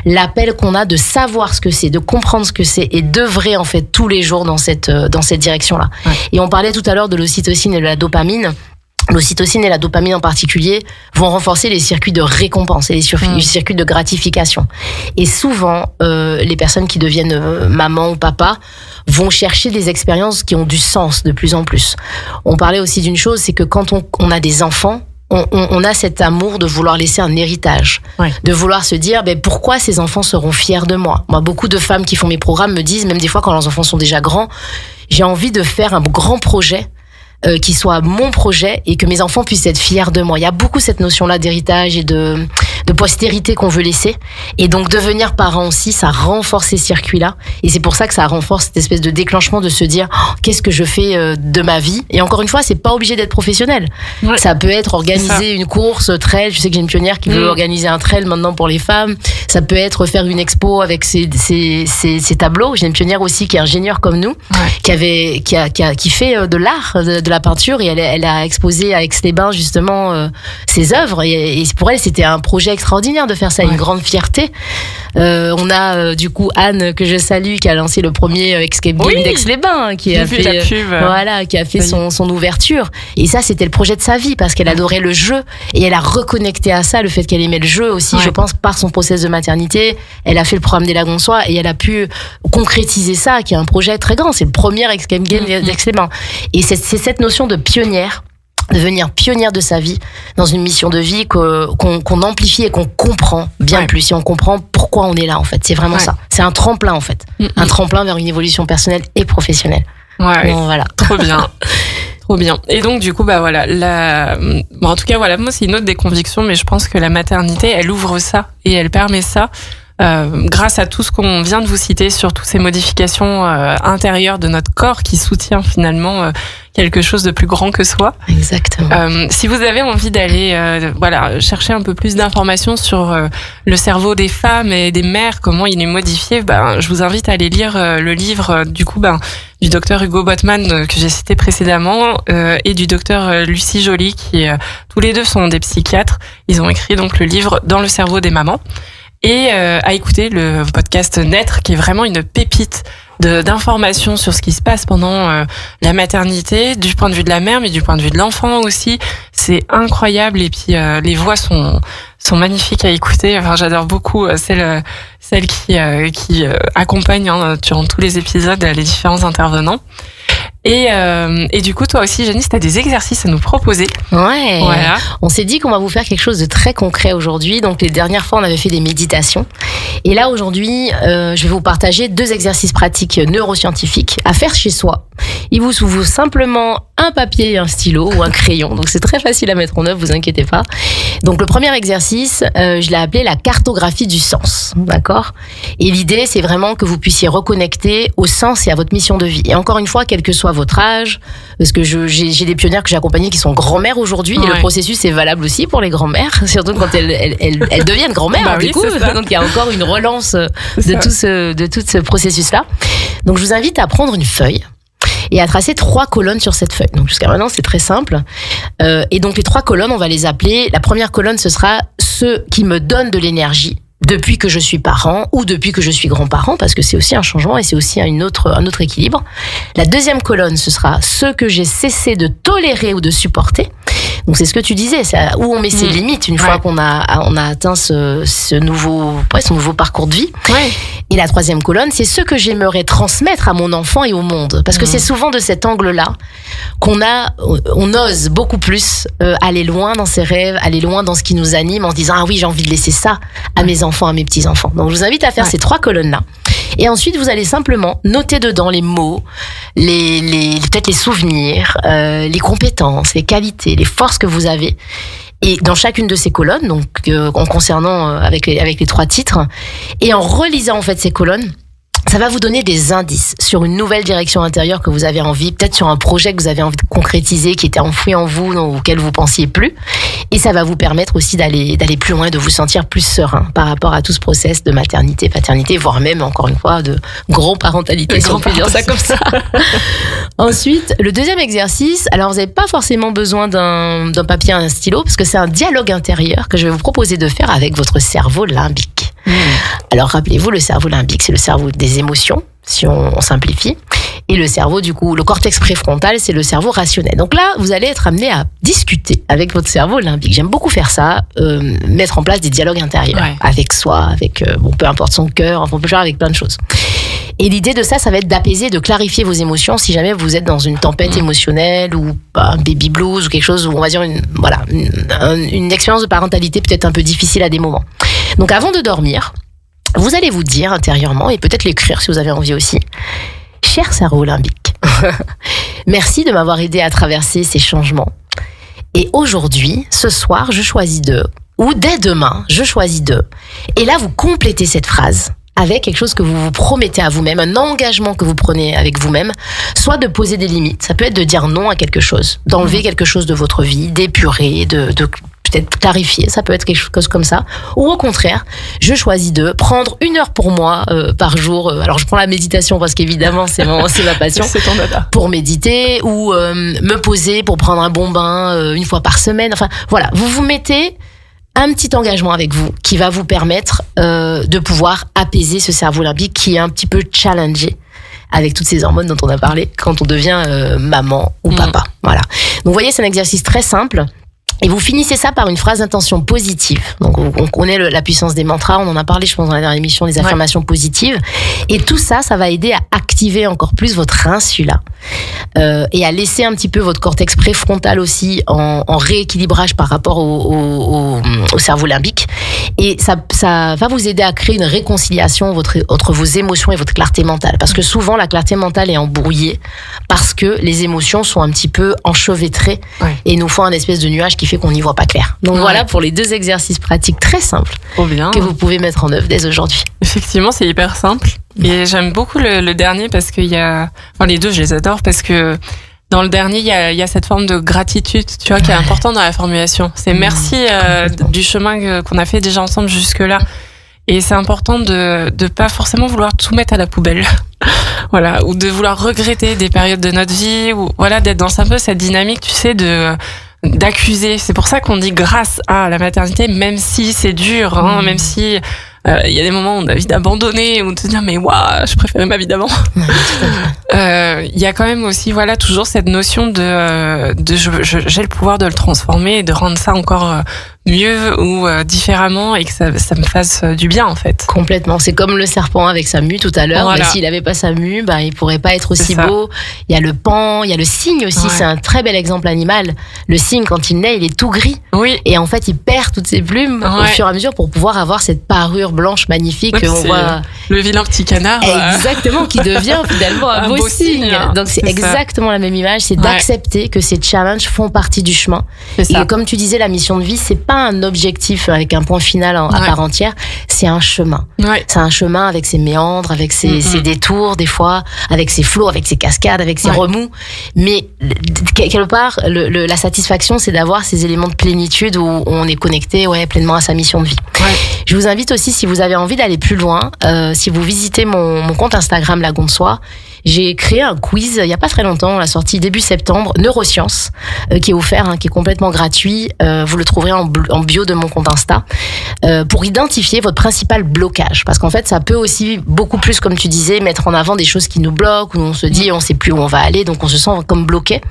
l'appel qu'on a de savoir ce que c'est, de comprendre ce que c'est et d'œuvrer en fait tous les jours dans cette direction-là. Et on parlait tout à l'heure de l'ocytocine et de la dopamine. L'ocytocine et la dopamine en particulier vont renforcer les circuits de récompense et les circuits de gratification. Et souvent, les personnes qui deviennent maman ou papa vont chercher des expériences qui ont du sens de plus en plus. On parlait aussi d'une chose, c'est que quand on a des enfants, on a cet amour de vouloir laisser un héritage, de vouloir se dire pourquoi ces enfants seront fiers de moi. Moi, beaucoup de femmes qui font mes programmes me disent, même des fois quand leurs enfants sont déjà grands, j'ai envie de faire un grand projet qui soit mon projet et que mes enfants puissent être fiers de moi. Il y a beaucoup cette notion-là d'héritage et de postérité qu'on veut laisser. Et donc, devenir parent aussi, ça renforce ces circuits-là. Et c'est pour ça que ça renforce cette espèce de déclenchement de se dire, qu'est-ce que je fais de ma vie? Et encore une fois, c'est pas obligé d'être professionnel. Ça peut être organiser une course, trail. Je sais que j'ai une pionnière qui veut organiser un trail maintenant pour les femmes. Ça peut être faire une expo avec ses tableaux. J'ai une pionnière aussi qui est ingénieure comme nous, qui fait de l'art, de la peinture, et elle a exposé à Aix-les-Bains justement ses œuvres. Et pour elle, c'était un projet extraordinaire de faire ça, une grande fierté. On a du coup Anne que je salue qui a lancé le premier Escape Game d'Aix-les-Bains, qui a fait la pub. Voilà, qui a fait son ouverture. Et ça, c'était le projet de sa vie parce qu'elle adorait le jeu et elle a reconnecté à ça le fait qu'elle aimait le jeu aussi. Je pense par son process de maternité, elle a fait le programme des Lagonçois et elle a pu concrétiser ça, qui est un projet très grand. C'est le premier Escape Game d'Aix-les-Bains. Et c'est cette notion de pionnière, devenir pionnière de sa vie dans une mission de vie qu'on amplifie et qu'on comprend bien plus. Si on comprend pourquoi on est là, en fait. C'est vraiment ça. C'est un tremplin, en fait. Un tremplin vers une évolution personnelle et professionnelle. Bon, voilà. Trop bien. Trop bien. Et donc, du coup, voilà, en tout cas, voilà, moi, c'est une autre des convictions, mais je pense que la maternité, elle ouvre ça et elle permet ça. Grâce à tout ce qu'on vient de vous citer sur toutes ces modifications intérieures de notre corps qui soutient finalement quelque chose de plus grand que soi. Exactement. Si vous avez envie d'aller chercher un peu plus d'informations sur le cerveau des femmes et des mères, comment il est modifié, je vous invite à aller lire le livre du docteur Hugo Botman que j'ai cité précédemment et du docteur Lucie Joly qui tous les deux sont des psychiatres. Ils ont écrit donc le livre Dans le cerveau des mamans. Et à écouter le podcast Naître, qui est vraiment une pépite d'informations sur ce qui se passe pendant la maternité, du point de vue de la mère, mais du point de vue de l'enfant aussi. C'est incroyable et puis les voix sont magnifiques à écouter. Enfin, j'adore beaucoup celle qui accompagne durant tous les épisodes les différents intervenants. Et du coup, toi aussi, Janice, t'as des exercices à nous proposer. Ouais. Voilà. On s'est dit qu'on va vous faire quelque chose de très concret aujourd'hui. Donc, les dernières fois, on avait fait des méditations. Et là, aujourd'hui, je vais vous partager 2 exercices pratiques neuroscientifiques à faire chez soi. Il vous faut simplement un papier et un stylo ou un crayon. Donc, c'est très facile à mettre en œuvre, vous inquiétez pas. Donc, le premier exercice, je l'ai appelé la cartographie du sens. D'accord? Et l'idée, c'est vraiment que vous puissiez reconnecter au sens et à votre mission de vie. Et encore une fois, quel que soit votre âge, parce que j'ai des pionnières que j'ai accompagnées qui sont grand-mères aujourd'hui, et le processus est valable aussi pour les grand-mères, surtout quand elles deviennent grand-mères, du coup. Donc, il y a encore une relance de tout ce processus-là. Donc, je vous invite à prendre une feuille et à tracer 3 colonnes sur cette feuille. Donc, jusqu'à maintenant, c'est très simple. Et donc, les 3 colonnes, on va les appeler. La première colonne, ce sera ceux qui me donnent de l'énergie depuis que je suis parent ou depuis que je suis grand-parent, parce que c'est aussi un changement et c'est aussi un autre équilibre. La deuxième colonne, ce sera ceux que j'ai cessé de tolérer ou de supporter. Donc c'est ce que tu disais, c'est où on met ses limites une fois qu'on a atteint ce nouveau parcours de vie. Ouais. Et la troisième colonne, c'est ce que j'aimerais transmettre à mon enfant et au monde, parce que c'est souvent de cet angle-là on ose beaucoup plus aller loin dans ses rêves, aller loin dans ce qui nous anime, en se disant oui, j'ai envie de laisser ça à mes enfants, à mes petits-enfants. Donc je vous invite à faire ces 3 colonnes-là. Et ensuite, vous allez simplement noter dedans les mots, peut-être les souvenirs, les compétences, les qualités, les forces que vous avez. Et dans chacune de ces colonnes, donc en concernant avec les 3 titres, et en relisant en fait ces colonnes, ça va vous donner des indices sur une nouvelle direction intérieure que vous avez envie, peut-être sur un projet que vous avez envie de concrétiser, qui était enfoui en vous, auquel vous pensiez plus. Et ça va vous permettre aussi d'aller plus loin, de vous sentir plus serein par rapport à tout ce process de maternité, paternité, voire même, encore une fois, de grand-parentalité, si on peut dire ça comme ça. Ensuite, le deuxième exercice, alors vous n'avez pas forcément besoin d'un papier et un stylo, parce que c'est un dialogue intérieur que je vais vous proposer de faire avec votre cerveau limbique. Alors rappelez-vous, le cerveau limbique, c'est le cerveau des émotions, si on simplifie. Et le cerveau, du coup, le cortex préfrontal, c'est le cerveau rationnel. Donc là, vous allez être amené à discuter avec votre cerveau limbique. J'aime beaucoup faire ça, mettre en place des dialogues intérieurs avec soi, avec peu importe son cœur, on peut faire avec plein de choses. Et l'idée de ça va être d'apaiser, de clarifier vos émotions si jamais vous êtes dans une tempête émotionnelle ou un baby blues ou quelque chose où on va dire une expérience de parentalité peut-être un peu difficile à des moments. Donc avant de dormir, vous allez vous dire intérieurement, et peut-être l'écrire si vous avez envie aussi, cher cerveau limbique, merci de m'avoir aidé à traverser ces changements. Et aujourd'hui, ce soir, je choisis de, ou dès demain, je choisis de. Et là, vous complétez cette phrase avec quelque chose que vous vous promettez à vous-même, un engagement que vous prenez avec vous-même, soit de poser des limites. Ça peut être de dire non à quelque chose, d'enlever quelque chose de votre vie, d'épurer, de peut-être clarifier, ça peut être quelque chose comme ça. Ou au contraire, je choisis de prendre 1 heure pour moi par jour. Alors je prends la méditation parce qu'évidemment c'est ma passion. C'est ton dada. Pour méditer ou me poser pour prendre un bon bain 1 fois par semaine. Enfin voilà, vous vous mettez un petit engagement avec vous qui va vous permettre de pouvoir apaiser ce cerveau limbique qui est un petit peu challengé avec toutes ces hormones dont on a parlé quand on devient maman ou papa. Voilà. Donc vous voyez, c'est un exercice très simple. Et vous finissez ça par une phrase d'intention positive. Donc, on connaît la puissance des mantras. On en a parlé, je pense, dans la dernière émission, des affirmations positives. Et tout ça, ça va aider à activer encore plus votre insula. Et à laisser un petit peu votre cortex préfrontal aussi en rééquilibrage par rapport au cerveau limbique. Et ça va vous aider à créer une réconciliation entre vos émotions et votre clarté mentale. Parce que souvent, la clarté mentale est embrouillée parce que les émotions sont un petit peu enchevêtrées et nous font un espèce de nuage qui fait qu'on n'y voit pas clair. Donc voilà pour les 2 exercices pratiques très simples que vous pouvez mettre en œuvre dès aujourd'hui. Effectivement, c'est hyper simple. Et j'aime beaucoup le dernier parce qu'il y a... Enfin, les 2, je les adore parce que dans le dernier, il y a cette forme de gratitude, tu vois, qui est importante dans la formulation. C'est merci du chemin qu'on a fait déjà ensemble jusque-là. Et c'est important de pas forcément vouloir tout mettre à la poubelle. Voilà, ou de vouloir regretter des périodes de notre vie, ou voilà, d'être dans un peu cette dynamique, tu sais, d'accuser. C'est pour ça qu'on dit grâce à la maternité, même si c'est dur, hein, même si il y a des moments où on a envie d'abandonner ou de se dire mais waouh, je préférais ma vie d'avant. Il y a quand même aussi voilà toujours cette notion de j'ai le pouvoir de le transformer et de rendre ça encore mieux ou différemment et que ça me fasse du bien en fait. Complètement, c'est comme le serpent avec sa mue tout à l'heure. Voilà. S'il avait pas sa mue, il pourrait pas être aussi beau. Il y a le paon, il y a le cygne aussi, c'est un très bel exemple animal. Le cygne quand il naît, il est tout gris. Oui. Et en fait, il perd toutes ses plumes au fur et à mesure pour pouvoir avoir cette parure blanche magnifique que on voit. Le vilain petit canard. Exactement, qui devient finalement un beau cygne. Donc c'est exactement la même image, c'est d'accepter que ces challenges font partie du chemin. Et que, comme tu disais, la mission de vie, c'est pas un objectif avec un point final à part entière, c'est un chemin. C'est un chemin avec ses méandres, avec ses détours des fois, avec ses flots, avec ses cascades, avec ses remous. Mais quelque part, la satisfaction, c'est d'avoir ces éléments de plénitude où on est connecté pleinement à sa mission de vie. Je vous invite aussi, si vous avez envie d'aller plus loin, si vous visitez mon compte Instagram Lagon de Soi, j'ai créé un quiz il y a pas très longtemps, on l'a sorti début septembre, Neurosciences, qui est offert, qui est complètement gratuit. Vous le trouverez en bio de mon compte Insta, pour identifier votre principal blocage. Parce qu'en fait, ça peut aussi beaucoup plus, comme tu disais, mettre en avant des choses qui nous bloquent, où on se dit on sait plus où on va aller, donc on se sent comme bloqué.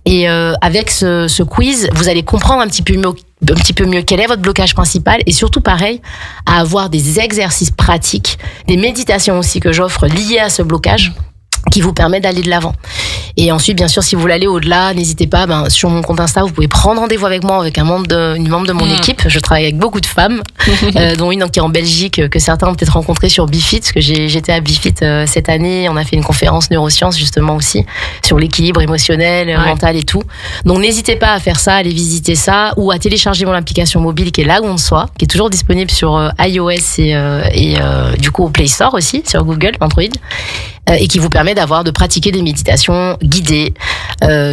Et avec ce quiz, vous allez comprendre un petit peu mieux quel est votre blocage principal et surtout pareil à avoir des exercices pratiques, des méditations aussi que j'offre liées à ce blocage qui vous permet d'aller de l'avant. Et ensuite, bien sûr, si vous voulez aller au-delà, n'hésitez pas, sur mon compte Insta, vous pouvez prendre rendez-vous avec moi, avec une membre de mon équipe. Je travaille avec beaucoup de femmes, dont une qui est en Belgique, que certains ont peut-être rencontré sur Bifit, parce que j'étais à Bifit cette année. On a fait une conférence neurosciences, justement, aussi, sur l'équilibre émotionnel, mental et tout. Donc, n'hésitez pas à faire ça, à aller visiter ça, ou à télécharger mon application mobile, qui est Lagon de Soi, qui est toujours disponible sur iOS et du coup, au Play Store aussi, sur Google, Android. Et qui vous permet de pratiquer des méditations guidées,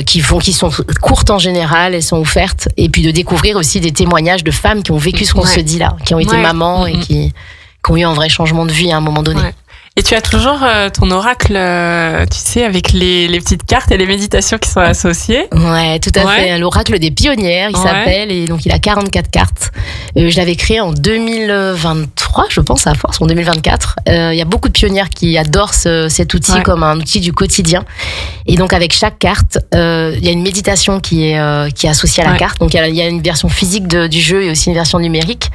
qui sont courtes en général, elles sont offertes, et puis de découvrir aussi des témoignages de femmes qui ont vécu ce qu'on se dit là, qui ont été mamans et qui ont eu un vrai changement de vie à un moment donné. Et tu as toujours ton oracle, tu sais, avec les petites cartes et les méditations qui sont associées. Ouais, tout à fait. L'oracle des pionnières, il s'appelle, et donc il a 44 cartes. Je l'avais créé en 2023, je pense, à force, en 2024. Il y a beaucoup de pionnières qui adorent cet outil comme un outil du quotidien. Et donc avec chaque carte, il y a une méditation qui est associée à la carte. Donc il y a une version physique du jeu et aussi une version numérique.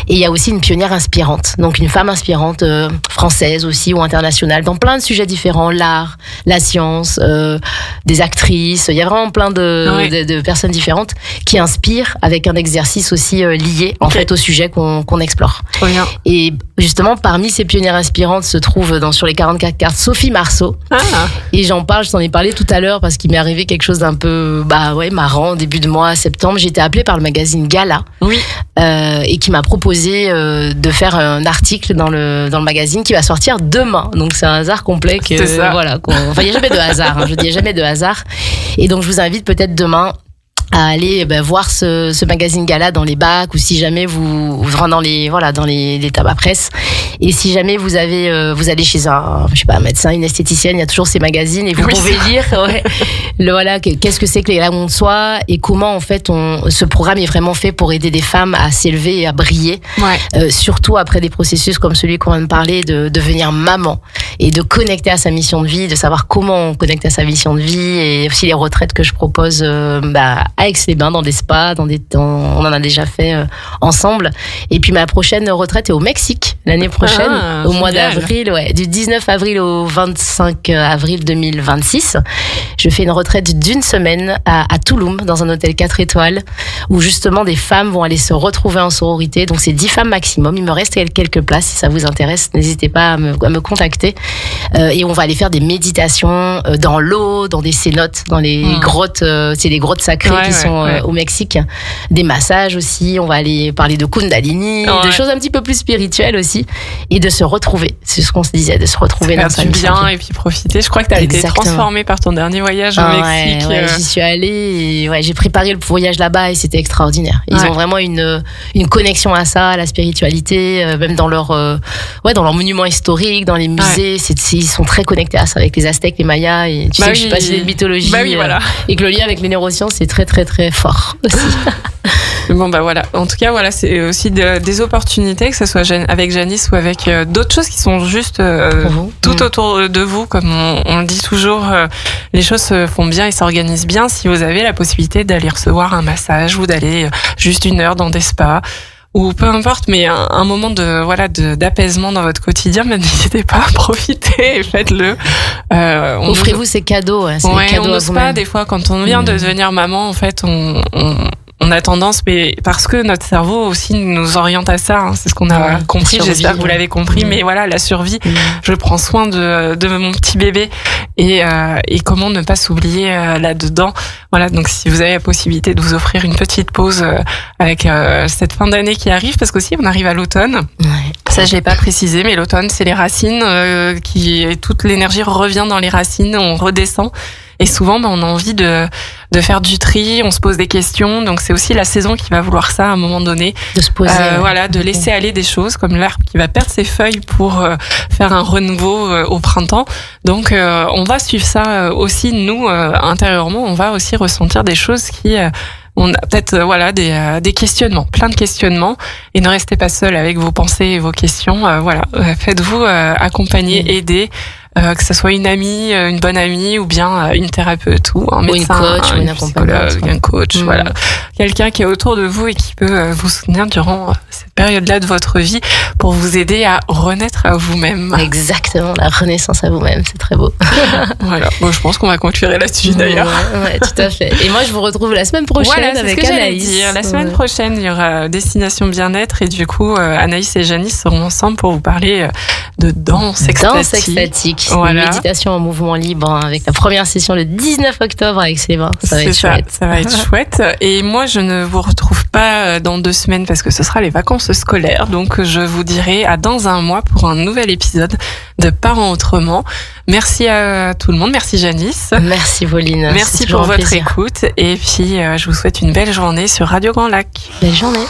Et il y a aussi une pionnière inspirante, donc une femme inspirante française aussi, ou internationale, dans plein de sujets différents, l'art, la science, des actrices, il y a vraiment plein de personnes différentes qui inspirent avec un exercice aussi lié en fait au sujet qu'on explore. Et justement, parmi ces pionnières inspirantes se trouve sur les 44 cartes Sophie Marceau. Et je t'en ai parlé tout à l'heure parce qu'il m'est arrivé quelque chose d'un peu marrant au début de mois septembre. J'ai été appelée par le magazine Gala et qui m'a proposé de faire un article dans le magazine qui va sortir demain. Donc c'est un hasard complet que il n'y a jamais de hasard. Je dis jamais de hasard. Et donc je vous invite peut-être demain à aller voir ce magazine Gala dans les bacs, ou si jamais vous dans les tabacs presse, et si jamais vous allez chez un médecin, une esthéticienne, il y a toujours ces magazines et vous pouvez lire qu'est-ce que c'est que les rayons de soie et comment en fait ce programme est vraiment fait pour aider des femmes à s'élever et à briller, surtout après des processus comme celui qu'on vient de parler, de devenir maman et de connecter à sa mission de vie, de savoir comment on connecte à sa mission de vie, et aussi les retraites que je propose à Aix-les-Bains, dans des spas, on en a déjà fait ensemble. Et puis ma prochaine retraite est au Mexique l'année prochaine, au mois d'avril, du 19 avril au 25 avril 2026. Je fais une retraite d'une semaine à Tulum, dans un hôtel 4 étoiles, où justement des femmes vont aller se retrouver en sororité. Donc c'est 10 femmes maximum. Il me reste quelques places. Si ça vous intéresse, n'hésitez pas à me contacter. Et on va aller faire des méditations dans l'eau, dans des cénotes, dans les grottes. C'est des grottes sacrées qui sont au Mexique. Des massages aussi. On va aller parler de Kundalini, de choses un petit peu plus spirituelles aussi, et de se retrouver. C'est ce qu'on se disait, de se retrouver dans sa mission. Faire du bien et puis profiter. Je crois que tu as été transformée par ton dernier voyage au Mexique. J'y suis allée et j'ai préparé le voyage là-bas et c'était extraordinaire. Ils ont vraiment une connexion à ça, à la spiritualité, même dans leurs monuments historiques, dans les musées. Ils sont très connectés à ça avec les Aztèques, les Mayas, et tu sais que je suis passionnée de mythologie, et que le lien avec les neurosciences c'est très très très fort aussi. Bon en tout cas c'est aussi des opportunités, que ce soit avec Janice ou avec d'autres choses qui sont juste tout autour de vous, comme on le dit toujours, les choses se font bien et s'organisent bien si vous avez la possibilité d'aller recevoir un massage ou d'aller juste 1 heure dans des spas, ou peu importe, mais un moment d'apaisement dans votre quotidien, mais n'hésitez pas à profiter et faites-le. Offrez-vous ces cadeaux. On n'ose pas des fois quand on vient de devenir maman, en fait, on a tendance, mais parce que notre cerveau aussi nous oriente à ça, c'est ce qu'on a compris, j'espère que vous l'avez compris, mais la survie, je prends soin de mon petit bébé, et comment ne pas s'oublier là-dedans. Donc si vous avez la possibilité de vous offrir une petite pause avec cette fin d'année qui arrive, parce qu'aussi on arrive à l'automne. Ça je l'ai pas précisé, mais l'automne c'est les racines, toute l'énergie revient dans les racines, on redescend. Et souvent, on a envie de faire du tri, on se pose des questions. Donc, c'est aussi la saison qui va vouloir ça à un moment donné. De se poser. De laisser aller des choses, comme l'arbre qui va perdre ses feuilles pour faire un renouveau au printemps. Donc, on va suivre ça aussi, nous, intérieurement. On va aussi ressentir des choses qui... on a peut-être des questionnements, plein de questionnements, et ne restez pas seul avec vos pensées et vos questions. Faites-vous accompagner, aider. Que ce soit une amie, une bonne amie, ou bien une thérapeute, ou un médecin, une coach, une psychologue, un coach, quelqu'un qui est autour de vous et qui peut vous soutenir durant cette période-là de votre vie pour vous aider à renaître à vous-même. Exactement, la renaissance à vous-même, c'est très beau. Je pense qu'on va conclure là-dessus d'ailleurs. Tout à fait. Et moi, je vous retrouve la semaine prochaine avec Anaïs. La semaine prochaine, il y aura Destination Bien-être, et du coup, Anaïs et Janice seront ensemble pour vous parler de danse extatique. Une méditation en mouvement libre, avec la première session le 19 octobre avec Aix-les-Bains. Ça va être chouette. Ça va être chouette. Et moi, je ne vous retrouve pas dans 2 semaines parce que ce sera les vacances scolaires. Donc, je vous dirai à dans 1 mois pour un nouvel épisode de Parents Autrement. Merci à tout le monde. Merci Janice. Merci Pauline. Merci pour votre écoute. Et puis, je vous souhaite une belle journée sur Radio Grand Lac. Belle journée.